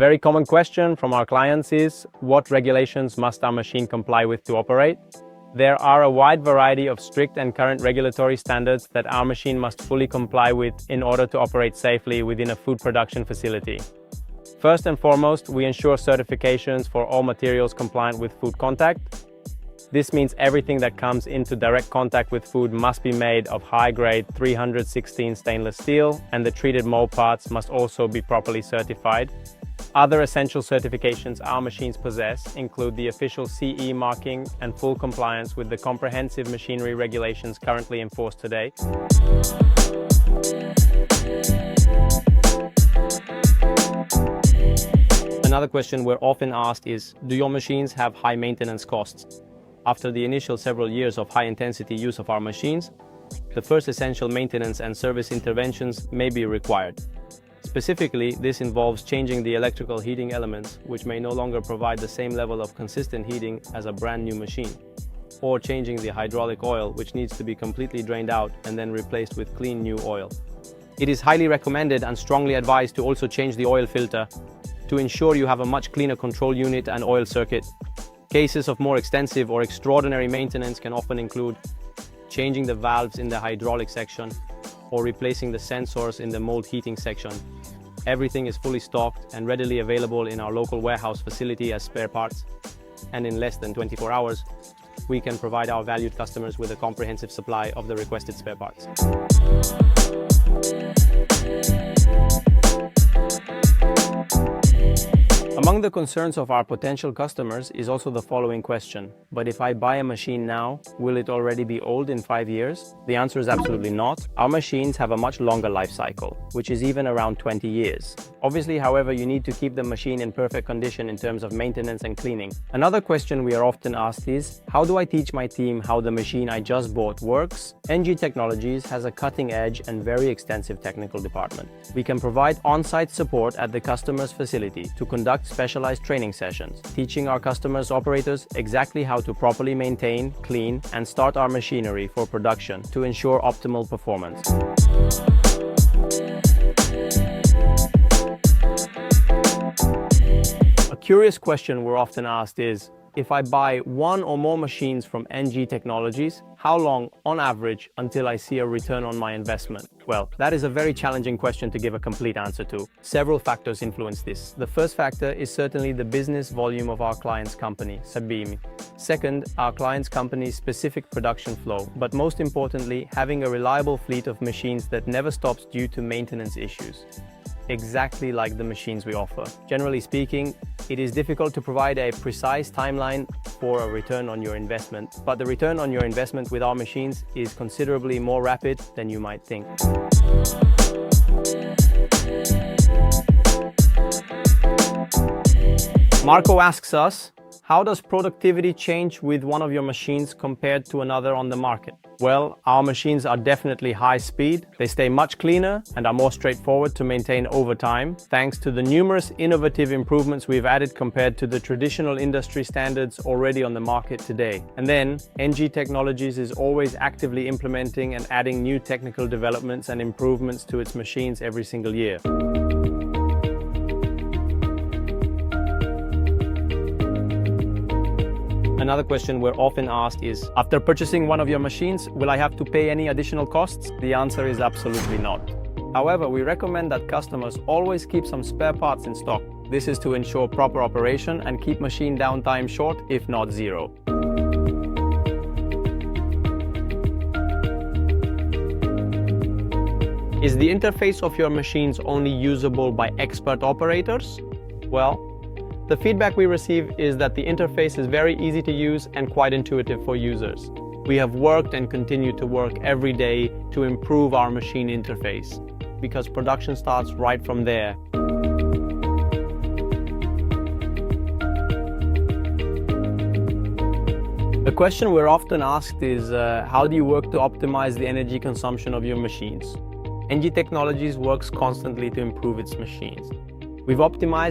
very common question from our clients is, what regulations must our machine comply with to operate? There are a wide variety of strict and current regulatory standards that our machine must fully comply with in order to operate safely within a food production facility. First and foremost, we ensure certifications for all materials compliant with food contact. This means everything that comes into direct contact with food must be made of high-grade 316 stainless steel, and the treated mold parts must also be properly certified. Other essential certifications our machines possess include the official CE marking and full compliance with the comprehensive machinery regulations currently enforced today. Another question we're often asked is, do your machines have high maintenance costs? After the initial several years of high-intensity use of our machines, the first essential maintenance and service interventions may be required. Specifically, this involves changing the electrical heating elements, which may no longer provide the same level of consistent heating as a brand new machine, or changing the hydraulic oil, which needs to be completely drained out and then replaced with clean new oil. It is highly recommended and strongly advised to also change the oil filter to ensure you have a much cleaner control unit and oil circuit. Cases of more extensive or extraordinary maintenance can often include changing the valves in the hydraulic section or replacing the sensors in the mold heating section. Everything is fully stocked and readily available in our local warehouse facility as spare parts, and in less than 24 hours, we can provide our valued customers with a comprehensive supply of the requested spare parts. Among the concerns of our potential customers is also the following question: but if I buy a machine now, will it already be old in 5 years? The answer is absolutely not. Our machines have a much longer life cycle, which is even around 20 years. Obviously, however, you need to keep the machine in perfect condition in terms of maintenance and cleaning. Another question we are often asked is, how do I teach my team how the machine I just bought works? ENGI Technologies has a cutting-edge and very extensive technical department. We can provide on-site support at the customer's facility to conduct specialized training sessions, teaching our customers' operators exactly how to properly maintain, clean, and start our machinery for production to ensure optimal performance. A curious question we're often asked is, if I buy one or more machines from ENGI Technologies, how long, on average, until I see a return on my investment? Well, that is a very challenging question to give a complete answer to. Several factors influence this. The first factor is certainly the business volume of our client's company, Sabimi. Second, our client's company's specific production flow, but most importantly, having a reliable fleet of machines that never stops due to maintenance issues. Exactly like the machines we offer. Generally speaking, it is difficult to provide a precise timeline for a return on your investment, but the return on your investment with our machines is considerably more rapid than you might think. Marco asks us, how does productivity change with one of your machines compared to another on the market? Well, our machines are definitely high speed, they stay much cleaner and are more straightforward to maintain over time, thanks to the numerous innovative improvements we've added compared to the traditional industry standards already on the market today. And then, ENGI Technologies is always actively implementing and adding new technical developments and improvements to its machines every single year. Another question we're often asked is, after purchasing one of your machines, will I have to pay any additional costs? The answer is absolutely not. However, we recommend that customers always keep some spare parts in stock. This is to ensure proper operation and keep machine downtime short, if not zero. Is the interface of your machines only usable by expert operators? Well, the feedback we receive is that the interface is very easy to use and quite intuitive for users. We have worked and continue to work every day to improve our machine interface, because production starts right from there. The question we're often asked is, how do you work to optimize the energy consumption of your machines? ENGI Technologies works constantly to improve its machines. We've optimized